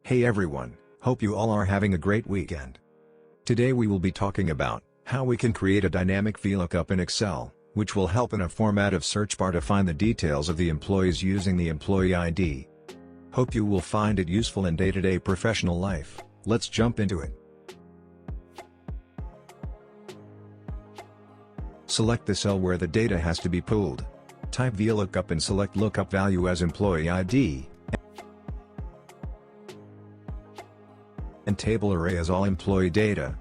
Hey everyone, hope you all are having a great weekend. Today we will be talking about how we can create a dynamic VLOOKUP in Excel, which will help in a format of search bar to find the details of the employees using the employee ID. Hope you will find it useful in day-to-day professional life. Let's jump into it. Select the cell where the data has to be pulled. Type VLOOKUP and select lookup value as employee ID. And table array as all employee data.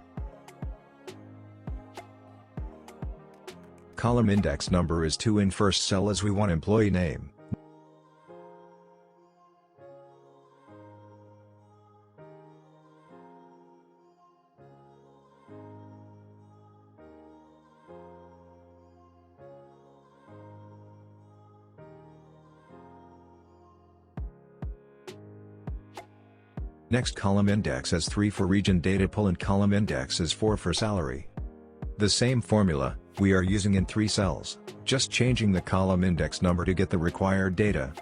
Column index number is 2 in first cell as we want employee name. Next column index as 3 for region data pull and column index as 4 for salary. The same formula, we are using in 3 cells, just changing the column index number to get the required data.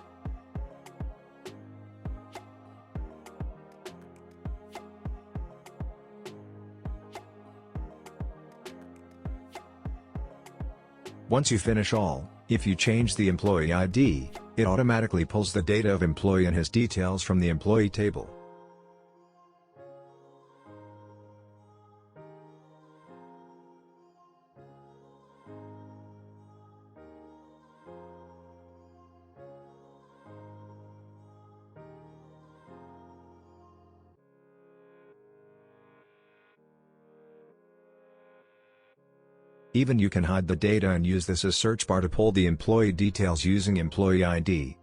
Once you finish all, if you change the employee ID, it automatically pulls the data of employee and his details from the employee table. Even you can hide the data and use this as search bar to pull the employee details using employee ID.